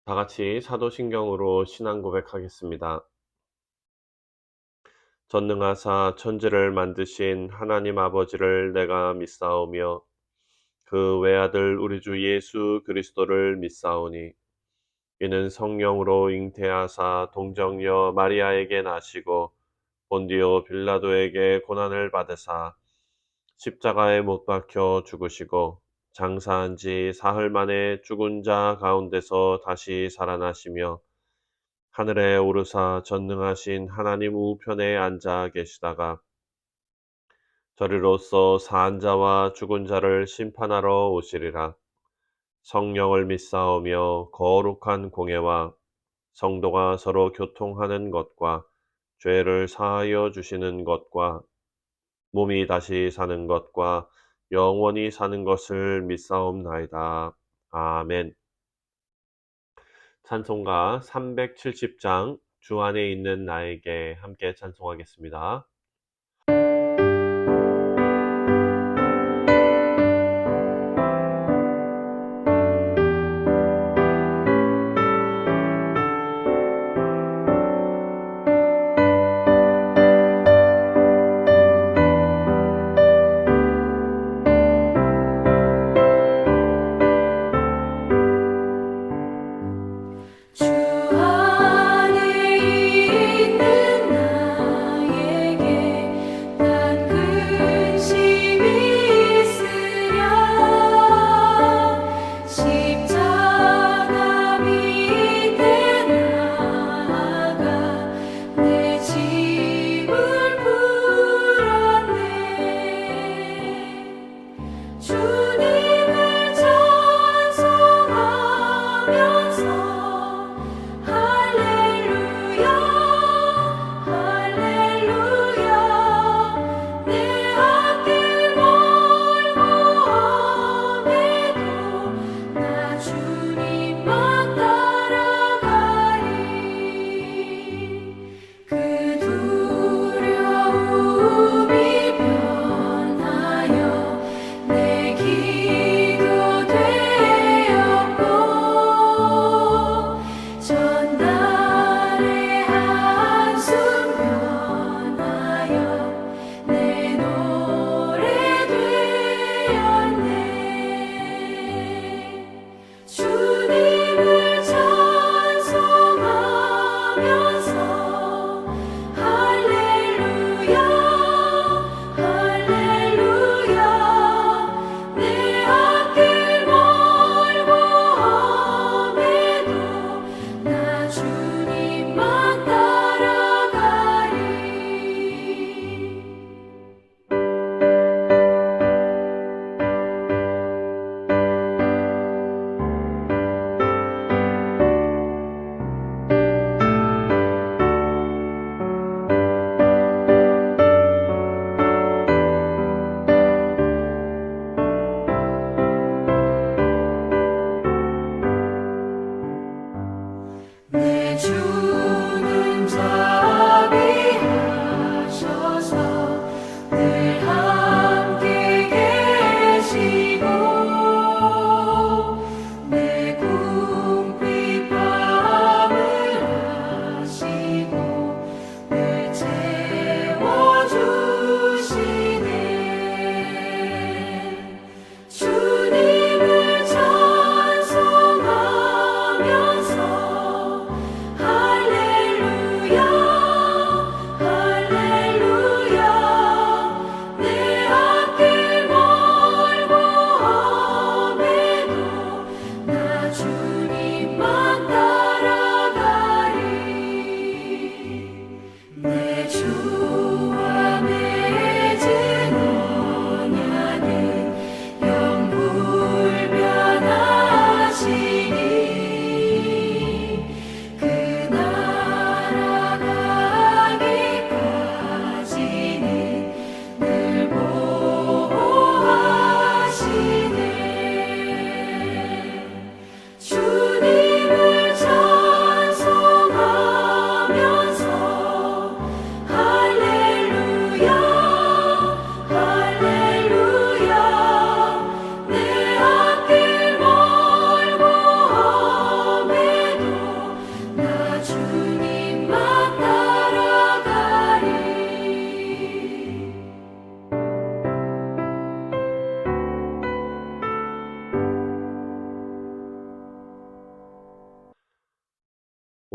다 같이 사도신경으로 신앙 고백하겠습니다. 전능하사 천지를 만드신 하나님 아버지를 내가 믿사오며 그 외아들 우리 주 예수 그리스도를 믿사오니 이는 성령으로 잉태하사 동정녀 마리아에게 나시고 본디오 빌라도에게 고난을 받으사 십자가에 못 박혀 죽으시고 장사한 지 사흘 만에 죽은 자 가운데서 다시 살아나시며 하늘에 오르사 전능하신 하나님 우편에 앉아 계시다가 저리로서 사한 자와 죽은 자를 심판하러 오시리라. 성령을 믿사오며 거룩한 공예와 성도가 서로 교통하는 것과 죄를 사하여 주시는 것과 몸이 다시 사는 것과 영원히 사는 것을 믿사옵나이다. 아멘. 찬송가 370장 주 안에 있는 나에게 함께 찬송하겠습니다. 주 안에 있는 나에게 난 근심이 있으랴 십자가 밑에 나아가 내 짐을 풀었네 주님을 찬송하면서 할렐루야 할렐루야 내 앞길 멀고 험해도 나 주님만 따라가리 그 두려움이 변하여 내 길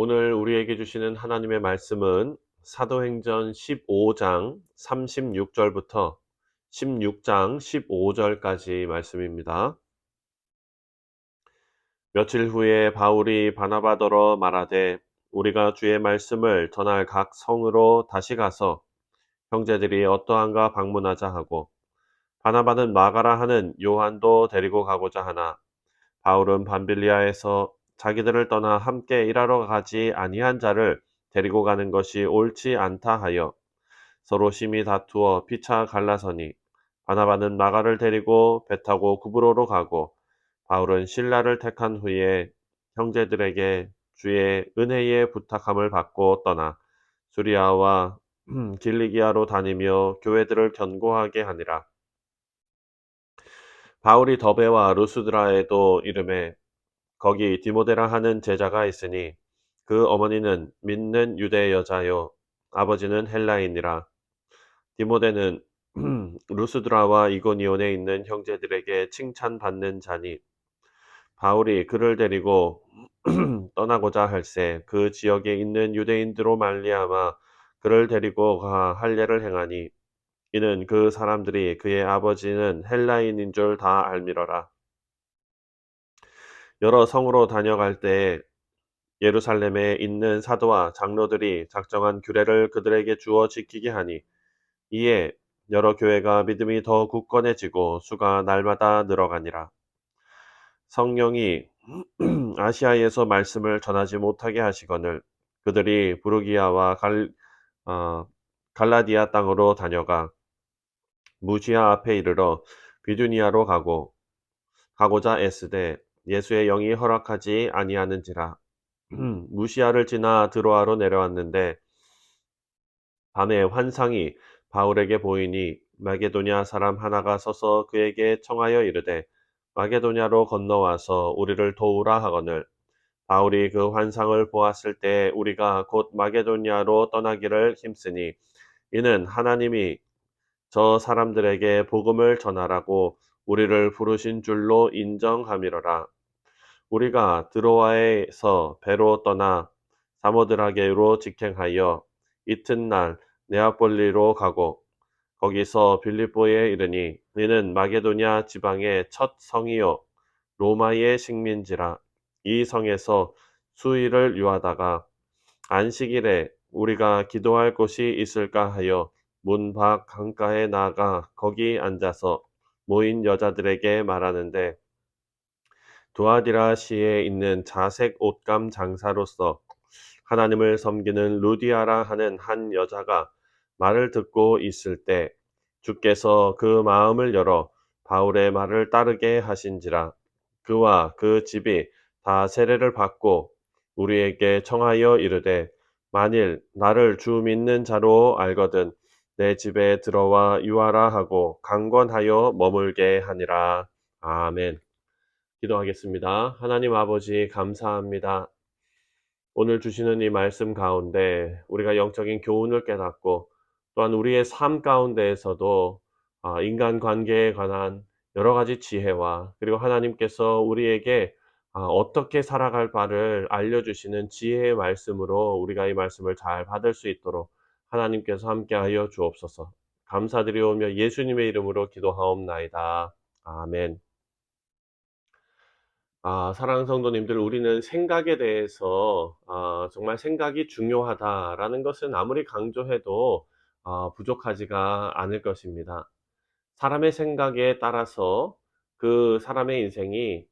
오늘 우리에게 주시는 하나님의 말씀은 사도행전 15장 36절부터 16장 15절까지 말씀입니다. 며칠 후에 바울이 바나바더러 말하되 우리가 주의 말씀을 전할 각 성으로 다시 가서 형제들이 어떠한가 방문하자 하고 바나바는 마가라 하는 요한도 데리고 가고자 하나 바울은 밤빌리아에서 자기들을 떠나 함께 일하러 가지 아니한 자를 데리고 가는 것이 옳지 않다 하여 서로 심히 다투어 피차 갈라서니 바나바는 마가를 데리고 배 타고 구브로로 가고 바울은 실라를 택한 후에 형제들에게 주의 은혜의 부탁함을 받고 떠나 수리아와 길리기아로 다니며 교회들을 견고하게 하니라. 바울이 더베와 루스드라에도 이름에 거기 디모데라 하는 제자가 있으니 그 어머니는 믿는 유대 여자요 아버지는 헬라인이라. 디모데는 루스드라와 이고니온에 있는 형제들에게 칭찬받는 자니 바울이 그를 데리고 떠나고자 할새 그 지역에 있는 유대인들로 말미암아 그를 데리고 가 할례를 행하니 이는 그 사람들이 그의 아버지는 헬라인인 줄 다 알미러라. 여러 성으로 다녀갈 때에 예루살렘에 있는 사도와 장로들이 작정한 규례를 그들에게 주어 지키게 하니 이에 여러 교회가 믿음이 더 굳건해지고 수가 날마다 늘어가니라. 성령이 아시아에서 말씀을 전하지 못하게 하시거늘 그들이 부르기아와 갈라디아 땅으로 다녀가 무시아 앞에 이르러 비두니아로 가고자 애쓰되 예수의 영이 허락하지 아니하는지라. 무시아를 지나 드로아로 내려왔는데 밤에 환상이 바울에게 보이니 마게도냐 사람 하나가 서서 그에게 청하여 이르되 마게도냐로 건너와서 우리를 도우라 하거늘 바울이 그 환상을 보았을 때 우리가 곧 마게도냐로 떠나기를 힘쓰니 이는 하나님이 저 사람들에게 복음을 전하라고 우리를 부르신 줄로 인정함이로라. 우리가 드로아에서 배로 떠나 사모드라게로 직행하여 이튿날 네아폴리로 가고 거기서 빌립보에 이르니 이는 마게도냐 지방의 첫 성이요 로마의 식민지라. 이 성에서 수일을 유하다가 안식일에 우리가 기도할 곳이 있을까 하여 문 밖 강가에 나가 거기 앉아서 모인 여자들에게 말하는데 두아디라시에 있는 자색 옷감 장사로서 하나님을 섬기는 루디아라 하는 한 여자가 말을 듣고 있을 때 주께서 그 마음을 열어 바울의 말을 따르게 하신지라. 그와 그 집이 다 세례를 받고 우리에게 청하여 이르되 만일 나를 주 믿는 자로 알거든 내 집에 들어와 유하라 하고 강권하여 머물게 하니라. 아멘. 기도하겠습니다. 하나님 아버지 감사합니다. 오늘 주시는 이 말씀 가운데 우리가 영적인 교훈을 깨닫고 또한 우리의 삶 가운데에서도 인간 관계에 관한 여러 가지 지혜와 그리고 하나님께서 우리에게 어떻게 살아갈 바를 알려주시는 지혜의 말씀으로 우리가 이 말씀을 잘 받을 수 있도록 하나님께서 함께하여 주옵소서. 감사드리오며 예수님의 이름으로 기도하옵나이다. 아멘. 사랑하는 성도님들, 우리는 생각에 대해서 정말 생각이 중요하다라는 것은 아무리 강조해도 부족하지가 않을 것입니다. 사람의 생각에 따라서 그 사람의 인생이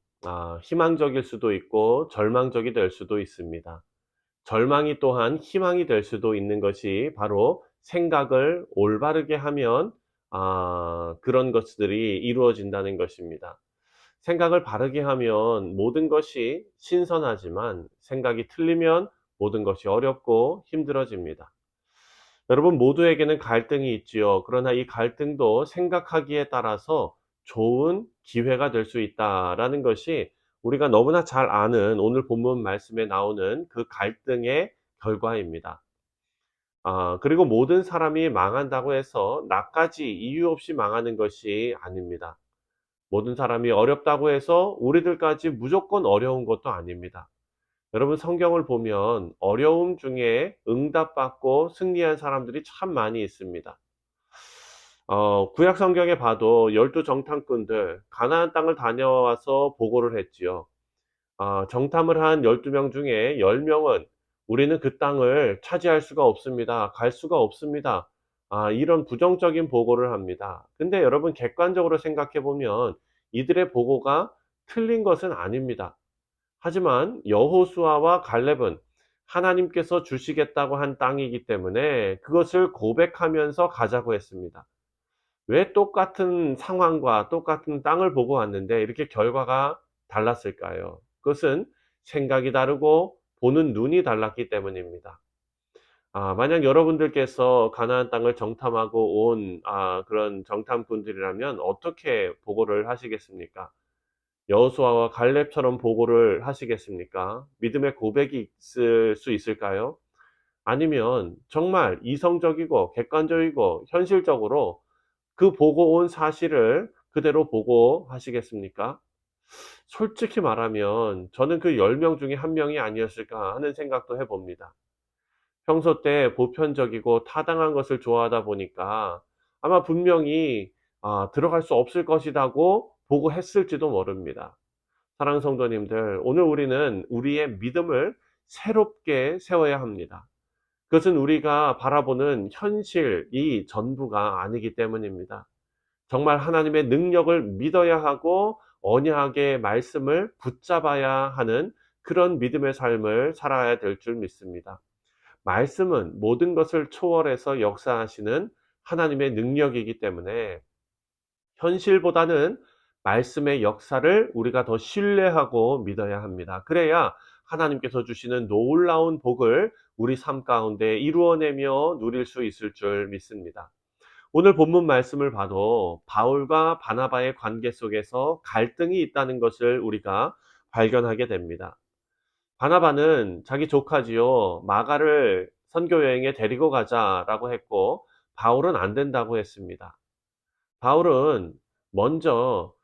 희망적일 수도 있고 절망적이 될 수도 있습니다. 절망이 또한 희망이 될 수도 있는 것이 바로 생각을 올바르게 하면 그런 것들이 이루어진다는 것입니다. 생각을 바르게 하면 모든 것이 신선하지만 생각이 틀리면 모든 것이 어렵고 힘들어집니다. 여러분 모두에게는 갈등이 있지요. 그러나 이 갈등도 생각하기에 따라서 좋은 기회가 될 수 있다라는 것이 우리가 너무나 잘 아는 오늘 본문 말씀에 나오는 그 갈등의 결과입니다. 그리고 모든 사람이 망한다고 해서 나까지 이유 없이 망하는 것이 아닙니다. 모든 사람이 어렵다고 해서 우리들까지 무조건 어려운 것도 아닙니다. 여러분 성경을 보면 어려움 중에 응답받고 승리한 사람들이 참 많이 있습니다. 구약 성경에 봐도 12 정탐꾼들 가나안 땅을 다녀와서 보고를 했지요. 정탐을 한 12명 중에 10명은 "우리는 그 땅을 차지할 수가 없습니다. 갈 수가 없습니다." 이런 부정적인 보고를 합니다. 근데 여러분 객관적으로 생각해 보면 이들의 보고가 틀린 것은 아닙니다. 하지만 여호수아와 갈렙은 하나님께서 주시겠다고 한 땅이기 때문에 그것을 고백하면서 가자고 했습니다. 왜 똑같은 상황과 똑같은 땅을 보고 왔는데 이렇게 결과가 달랐을까요? 그것은 생각이 다르고 보는 눈이 달랐기 때문입니다. 만약 여러분들께서 가나안 땅을 정탐하고 온 그런 정탐꾼들이라면 어떻게 보고를 하시겠습니까? 여호수아와 갈렙처럼 보고를 하시겠습니까? 믿음의 고백이 있을 수 있을까요? 아니면 정말 이성적이고 객관적이고 현실적으로 그 보고 온 사실을 그대로 보고하시겠습니까? 솔직히 말하면 저는 그 10명 중에 1 명이 아니었을까 하는 생각도 해 봅니다. 평소 때 보편적이고 타당한 것을 좋아하다 보니까 아마 분명히 '들어갈 수 없을 것이다.'고 보고했을지도 모릅니다. 사랑하는 성도님들, 오늘 우리는 우리의 믿음을 새롭게 세워야 합니다. 그것은 우리가 바라보는 현실이 전부가 아니기 때문입니다. 정말 하나님의 능력을 믿어야 하고 언약의 말씀을 붙잡아야 하는 그런 믿음의 삶을 살아야 될 줄 믿습니다. 말씀은 모든 것을 초월해서 역사하시는 하나님의 능력이기 때문에 현실보다는 말씀의 역사를 우리가 더 신뢰하고 믿어야 합니다. 그래야 하나님께서 주시는 놀라운 복을 우리 삶 가운데 이루어내며 누릴 수 있을 줄 믿습니다. 오늘 본문 말씀을 봐도 바울과 바나바의 관계 속에서 갈등이 있다는 것을 우리가 발견하게 됩니다. 바나바는 자기 조카지요, 마가를 선교 여행에 데리고 가자라고 했고 바울은 안 된다고 했습니다. 바울은 먼저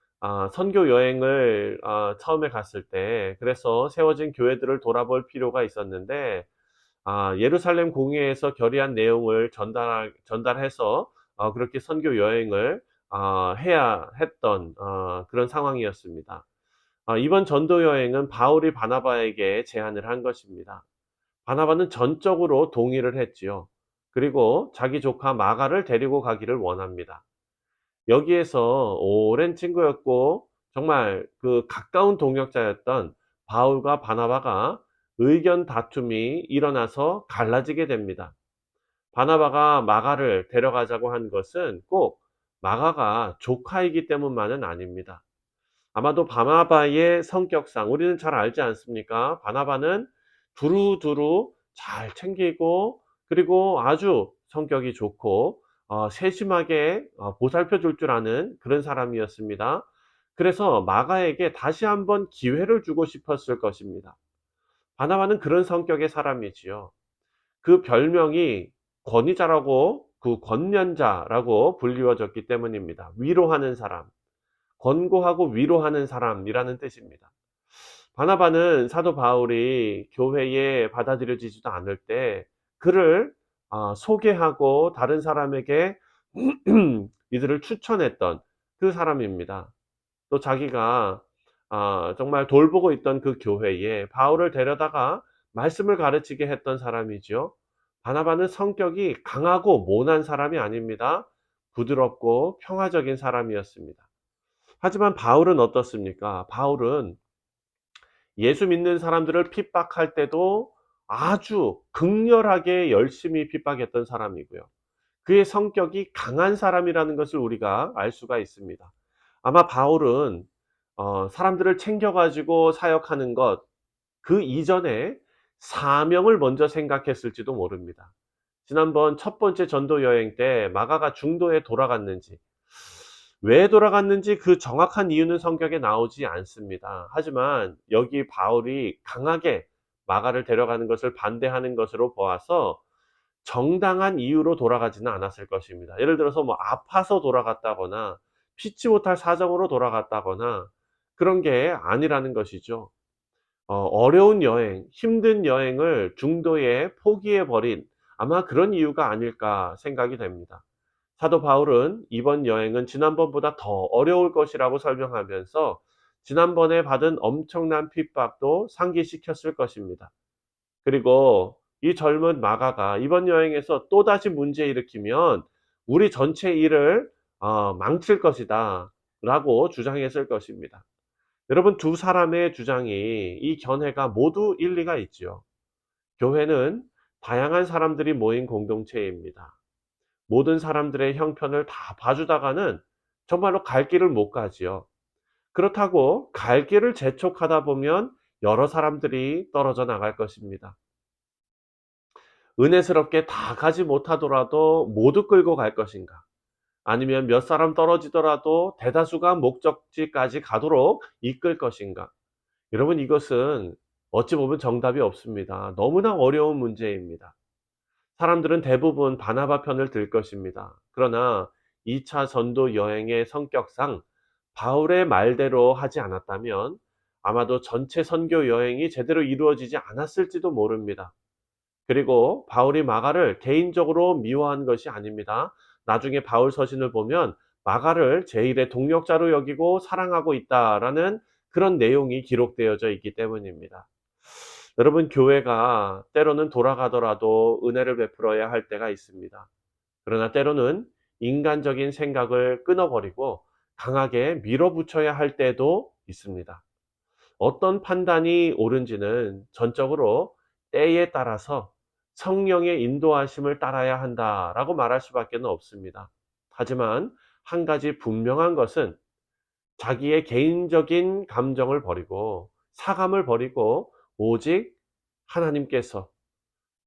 선교 여행을 처음에 갔을 때 그래서 세워진 교회들을 돌아볼 필요가 있었는데 예루살렘 공회에서 결의한 내용을 전달해서 그렇게 선교 여행을 해야 했던 그런 상황이었습니다. 이번 전도 여행은 바울이 바나바에게 제안을 한 것입니다. 바나바는 전적으로 동의를 했지요. 그리고 자기 조카 마가를 데리고 가기를 원합니다. 여기에서 오랜 친구였고 정말 그 가까운 동역자였던 바울과 바나바가 의견 다툼이 일어나서 갈라지게 됩니다. 바나바가 마가를 데려가자고 한 것은 꼭 마가가 조카이기 때문만은 아닙니다. 아마도 바나바의 성격상 우리는 잘 알지 않습니까? 바나바는 두루두루 잘 챙기고 그리고 아주 성격이 좋고 세심하게 보살펴 줄 줄 아는 그런 사람이었습니다. 그래서 마가에게 다시 한번 기회를 주고 싶었을 것입니다. 바나바는 그런 성격의 사람이지요. 그 별명이 권위자라고, 그 권면자라고 불리워졌기 때문입니다. 위로하는 사람, 권고하고 위로하는 사람이라는 뜻입니다. 바나바는 사도 바울이 교회에 받아들여지지도 않을 때 그를 소개하고 다른 사람에게 이들을 추천했던 그 사람입니다. 또 자기가 정말 돌보고 있던 그 교회에 바울을 데려다가 말씀을 가르치게 했던 사람이지요. 바나바는 성격이 강하고 모난 사람이 아닙니다. 부드럽고 평화적인 사람이었습니다. 하지만 바울은 어떻습니까? 바울은 예수 믿는 사람들을 핍박할 때도 아주 극렬하게 열심히 핍박했던 사람이고요. 그의 성격이 강한 사람이라는 것을 우리가 알 수가 있습니다. 아마 바울은 사람들을 챙겨 가지고 사역하는 것, 그 이전에 사명을 먼저 생각했을지도 모릅니다. 지난번 첫 번째 전도 여행 때 마가가 중도에 돌아갔는지, 왜 돌아갔는지 그 정확한 이유는 성경에 나오지 않습니다. 하지만 여기 바울이 강하게 마가를 데려가는 것을 반대하는 것으로 보아서 정당한 이유로 돌아가지는 않았을 것입니다. 예를 들어서 뭐 아파서 돌아갔다거나 피치 못할 사정으로 돌아갔다거나 그런 게 아니라는 것이죠. 어려운 여행, 힘든 여행을 중도에 포기해 버린 아마 그런 이유가 아닐까 생각이 됩니다. 사도 바울은 이번 여행은 지난번보다 더 어려울 것이라고 설명하면서 지난번에 받은 엄청난 핍박도 상기시켰을 것입니다. 그리고 이 젊은 마가가 이번 여행에서 또다시 문제 일으키면 우리 전체 일을 망칠 것이다 라고 주장했을 것입니다. 여러분, 두 사람의 주장이 이 견해가 모두 일리가 있지요. 교회는 다양한 사람들이 모인 공동체입니다. 모든 사람들의 형편을 다 봐주다가는 정말로 갈 길을 못 가지요. 그렇다고 갈 길을 재촉하다 보면 여러 사람들이 떨어져 나갈 것입니다. 은혜스럽게 다 가지 못하더라도 모두 끌고 갈 것인가? 아니면 몇 사람 떨어지더라도 대다수가 목적지까지 가도록 이끌 것인가? 여러분, 이것은 어찌 보면 정답이 없습니다. 너무나 어려운 문제입니다. 사람들은 대부분 바나바 편을 들 것입니다. 그러나 2차 전도 여행의 성격상 바울의 말대로 하지 않았다면 아마도 전체 선교 여행이 제대로 이루어지지 않았을지도 모릅니다. 그리고 바울이 마가를 개인적으로 미워한 것이 아닙니다. 나중에 바울 서신을 보면 마가를 제1의 동력자로 여기고 사랑하고 있다라는 그런 내용이 기록되어져 있기 때문입니다. 여러분, 교회가 때로는 돌아가더라도 은혜를 베풀어야 할 때가 있습니다. 그러나 때로는 인간적인 생각을 끊어버리고 강하게 밀어붙여야 할 때도 있습니다. 어떤 판단이 옳은지는 전적으로 때에 따라서 성령의 인도하심을 따라야 한다라고 말할 수밖에 없습니다. 하지만 한 가지 분명한 것은 자기의 개인적인 감정을 버리고 사감을 버리고 오직 하나님께서,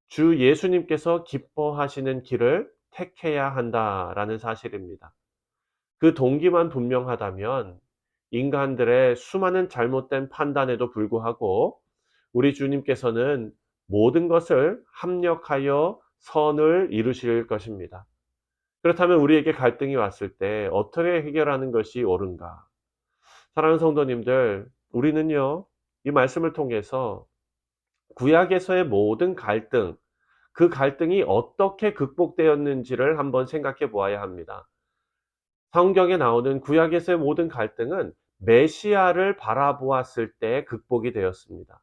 주 예수님께서 기뻐하시는 길을 택해야 한다라는 사실입니다. 그 동기만 분명하다면 인간들의 수많은 잘못된 판단에도 불구하고 우리 주님께서는 모든 것을 합력하여 선을 이루실 것입니다. 그렇다면 우리에게 갈등이 왔을 때 어떻게 해결하는 것이 옳은가? 사랑하는 성도님들, 우리는요, 이 말씀을 통해서 구약에서의 모든 갈등, 그 갈등이 어떻게 극복되었는지를 한번 생각해 보아야 합니다. 성경에 나오는 구약에서의 모든 갈등은 메시아를 바라보았을 때 극복이 되었습니다.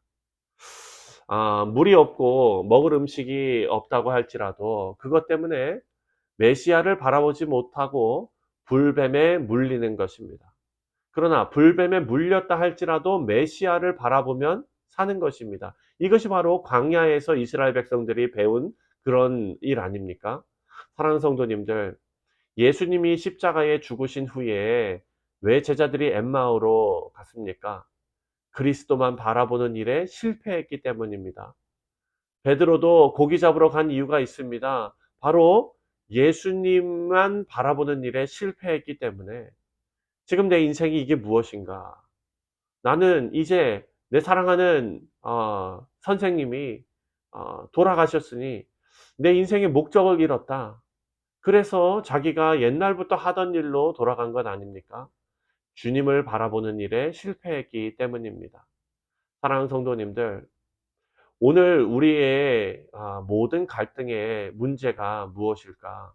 물이 없고 먹을 음식이 없다고 할지라도 그것 때문에 메시아를 바라보지 못하고 불뱀에 물리는 것입니다. 그러나 불뱀에 물렸다 할지라도 메시아를 바라보면 사는 것입니다. 이것이 바로 광야에서 이스라엘 백성들이 배운 그런 일 아닙니까? 사랑하는 성도님들, 예수님이 십자가에 죽으신 후에 왜 제자들이 엠마오로 갔습니까? 그리스도만 바라보는 일에 실패했기 때문입니다. 베드로도 고기 잡으러 간 이유가 있습니다. 바로 예수님만 바라보는 일에 실패했기 때문에 지금 내 인생이 이게 무엇인가? 나는 이제 내 사랑하는 선생님이 돌아가셨으니 내 인생의 목적을 잃었다. 그래서 자기가 옛날부터 하던 일로 돌아간 것 아닙니까? 주님을 바라보는 일에 실패했기 때문입니다. 사랑하는 성도님들, 오늘 우리의 모든 갈등의 문제가 무엇일까?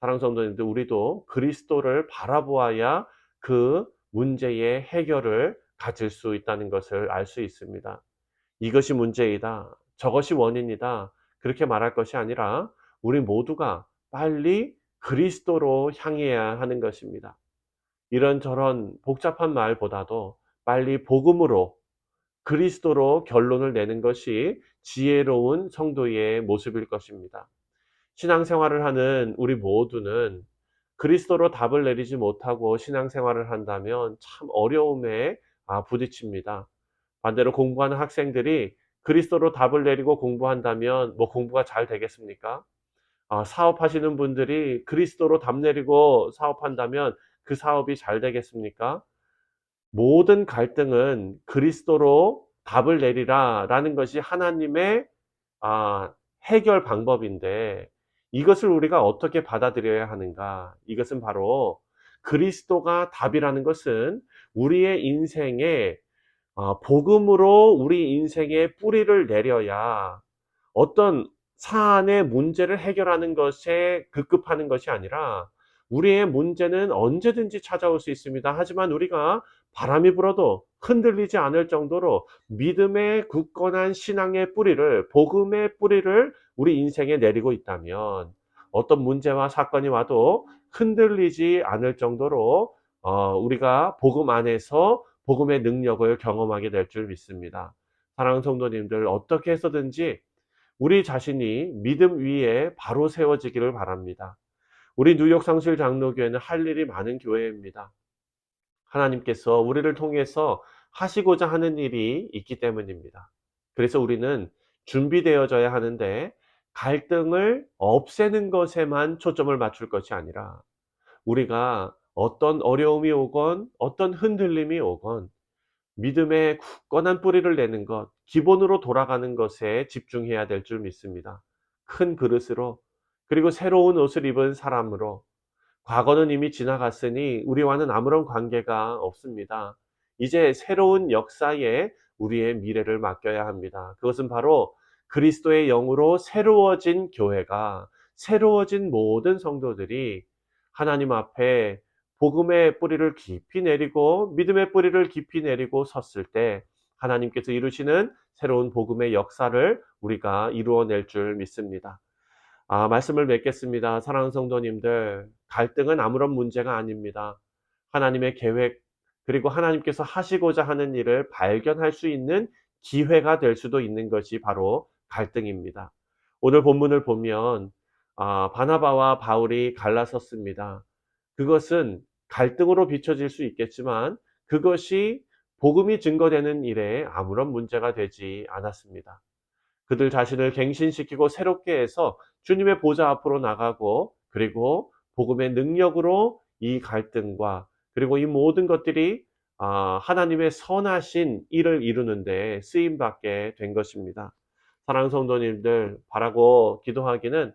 사랑하는 성도님들, 우리도 그리스도를 바라보아야 그 문제의 해결을 가질 수 있다는 것을 알 수 있습니다. 이것이 문제이다, 저것이 원인이다, 그렇게 말할 것이 아니라 우리 모두가 빨리 그리스도로 향해야 하는 것입니다. 이런저런 복잡한 말보다도 빨리 복음으로, 그리스도로 결론을 내는 것이 지혜로운 성도의 모습일 것입니다. 신앙생활을 하는 우리 모두는 그리스도로 답을 내리지 못하고 신앙생활을 한다면 참 어려움에 부딪힙니다. 반대로 공부하는 학생들이 그리스도로 답을 내리고 공부한다면 뭐 공부가 잘 되겠습니까? 사업하시는 분들이 그리스도로 답 내리고 사업한다면 그 사업이 잘 되겠습니까? 모든 갈등은 그리스도로 답을 내리라라는 것이 하나님의 해결 방법인데, 이것을 우리가 어떻게 받아들여야 하는가? 이것은 바로 그리스도가 답이라는 것은 우리의 인생에 복음으로 우리 인생에 뿌리를 내려야 어떤 사안의 문제를 해결하는 것에 급급하는 것이 아니라 우리의 문제는 언제든지 찾아올 수 있습니다. 하지만 우리가 바람이 불어도 흔들리지 않을 정도로 믿음의 굳건한 신앙의 뿌리를, 복음의 뿌리를 우리 인생에 내리고 있다면 어떤 문제와 사건이 와도 흔들리지 않을 정도로 우리가 복음 안에서 복음의 능력을 경험하게 될 줄 믿습니다. 사랑하는 성도님들, 어떻게 해서든지 우리 자신이 믿음 위에 바로 세워지기를 바랍니다. 우리 뉴욕 상실 장로교회는 할 일이 많은 교회입니다. 하나님께서 우리를 통해서 하시고자 하는 일이 있기 때문입니다. 그래서 우리는 준비되어져야 하는데 갈등을 없애는 것에만 초점을 맞출 것이 아니라 우리가 어떤 어려움이 오건 어떤 흔들림이 오건 믿음의 굳건한 뿌리를 내는 것, 기본으로 돌아가는 것에 집중해야 될 줄 믿습니다. 큰 그릇으로, 그리고 새로운 옷을 입은 사람으로, 과거는 이미 지나갔으니 우리와는 아무런 관계가 없습니다. 이제 새로운 역사에 우리의 미래를 맡겨야 합니다. 그것은 바로 그리스도의 영으로 새로워진 교회가, 새로워진 모든 성도들이 하나님 앞에 복음의 뿌리를 깊이 내리고 믿음의 뿌리를 깊이 내리고 섰을 때 하나님께서 이루시는 새로운 복음의 역사를 우리가 이루어낼 줄 믿습니다. 말씀을 맺겠습니다. 사랑하는 성도님들, 갈등은 아무런 문제가 아닙니다. 하나님의 계획, 그리고 하나님께서 하시고자 하는 일을 발견할 수 있는 기회가 될 수도 있는 것이 바로 갈등입니다. 오늘 본문을 보면 바나바와 바울이 갈라섰습니다. 그것은 갈등으로 비춰질 수 있겠지만 그것이 복음이 증거되는 일에 아무런 문제가 되지 않았습니다. 그들 자신을 갱신시키고 새롭게 해서 주님의 보좌 앞으로 나가고 그리고 복음의 능력으로 이 갈등과 그리고 이 모든 것들이 하나님의 선하신 일을 이루는데 쓰임받게 된 것입니다. 사랑하는 성도님들, 바라고 기도하기는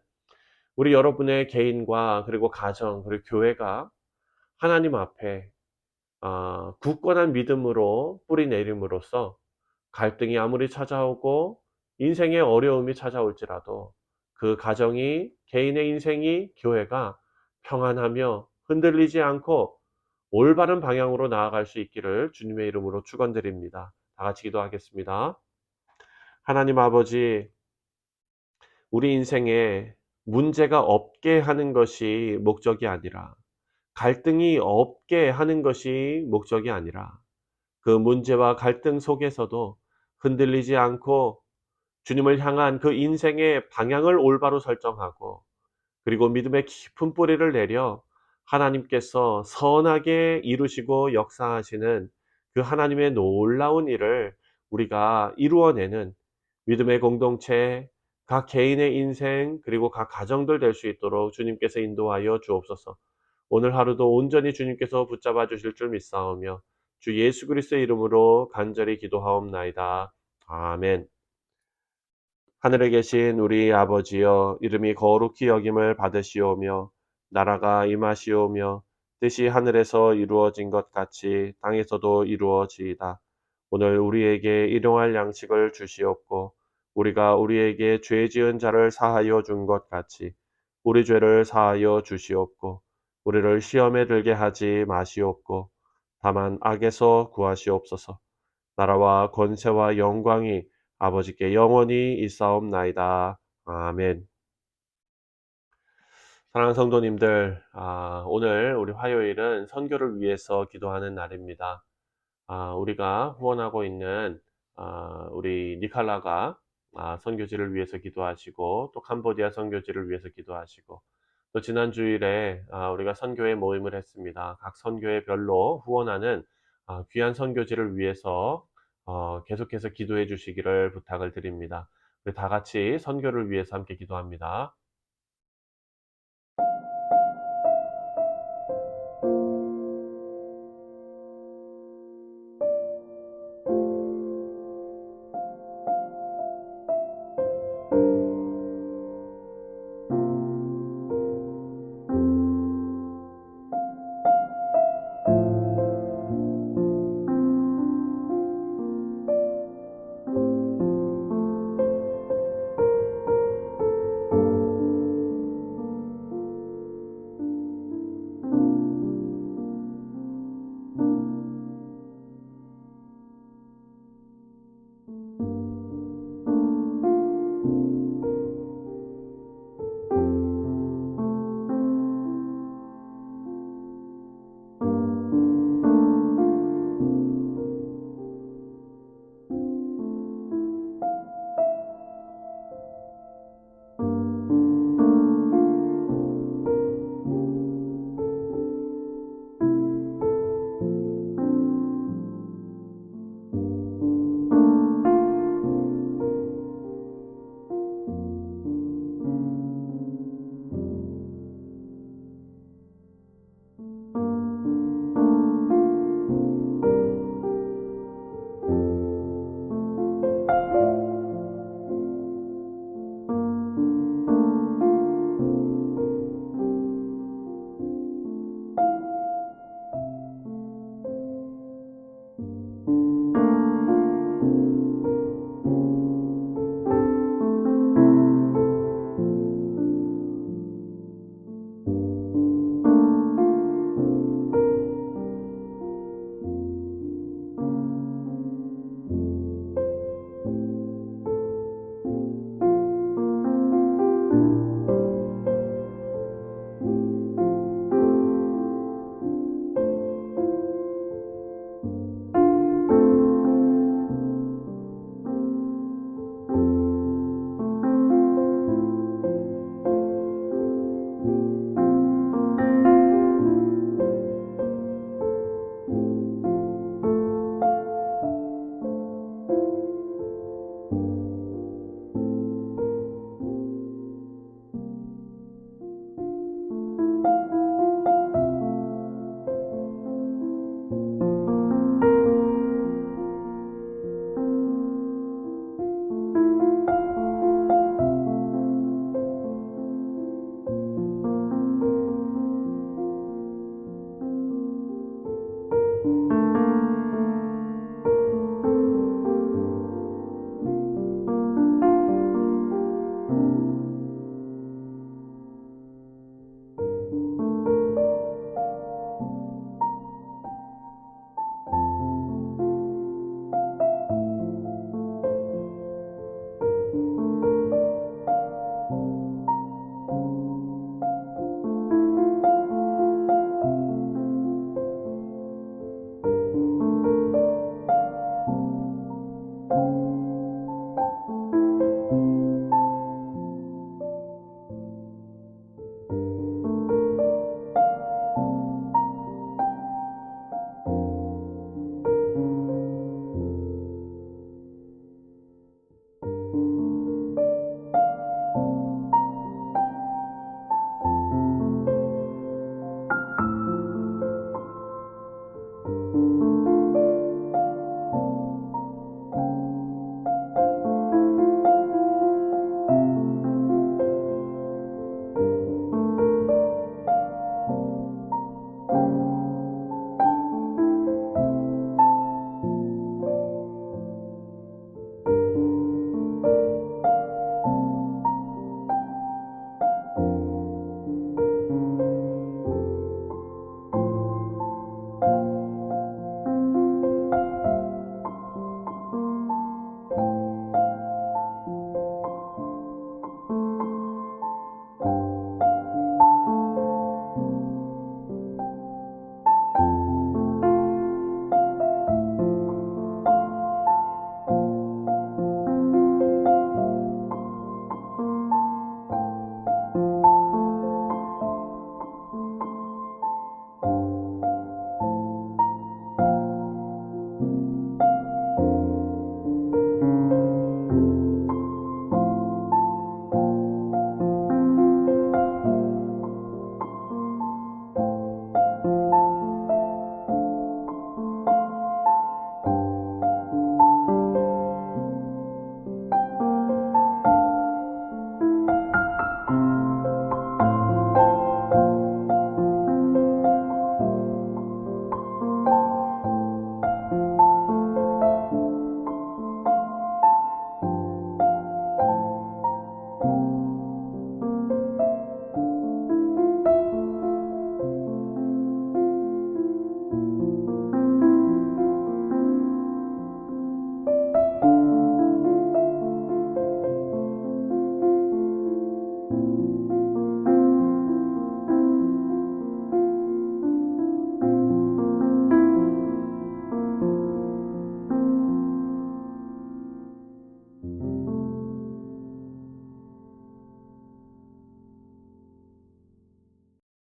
우리 여러분의 개인과 그리고 가정 그리고 교회가 하나님 앞에 굳건한 믿음으로 뿌리 내림으로써 갈등이 아무리 찾아오고 인생의 어려움이 찾아올지라도 그 가정이, 개인의 인생이, 교회가 평안하며 흔들리지 않고 올바른 방향으로 나아갈 수 있기를 주님의 이름으로 축원드립니다. 다 같이 기도하겠습니다. 하나님 아버지, 우리 인생에 문제가 없게 하는 것이 목적이 아니라, 갈등이 없게 하는 것이 목적이 아니라 그 문제와 갈등 속에서도 흔들리지 않고 주님을 향한 그 인생의 방향을 올바로 설정하고 그리고 믿음의 깊은 뿌리를 내려 하나님께서 선하게 이루시고 역사하시는 그 하나님의 놀라운 일을 우리가 이루어내는 믿음의 공동체, 각 개인의 인생 그리고 각 가정들 될 수 있도록 주님께서 인도하여 주옵소서. 오늘 하루도 온전히 주님께서 붙잡아 주실 줄 믿사오며 주 예수 그리스도의 이름으로 간절히 기도하옵나이다. 아멘. 하늘에 계신 우리 아버지여, 이름이 거룩히 여김을 받으시오며 나라가 임하시오며 뜻이 하늘에서 이루어진 것 같이 땅에서도 이루어지이다. 오늘 우리에게 일용할 양식을 주시옵고 우리가 우리에게 죄 지은 자를 사하여 준 것 같이 우리 죄를 사하여 주시옵고 우리를 시험에 들게 하지 마시옵고 다만 악에서 구하시옵소서. 나라와 권세와 영광이 아버지께 영원히 있사옵나이다. 아멘. 사랑하는 성도님들, 오늘 우리 화요일은 선교를 위해서 기도하는 날입니다. 우리가 후원하고 있는 우리 니칼라가 선교지를 위해서 기도하시고 또 캄보디아 선교지를 위해서 기도하시고 또 지난 주일에 우리가 선교회 모임을 했습니다. 각 선교회별로 후원하는 귀한 선교지를 위해서 계속해서 기도해 주시기를 부탁을 드립니다. 우리 다 같이 선교를 위해서 함께 기도합니다.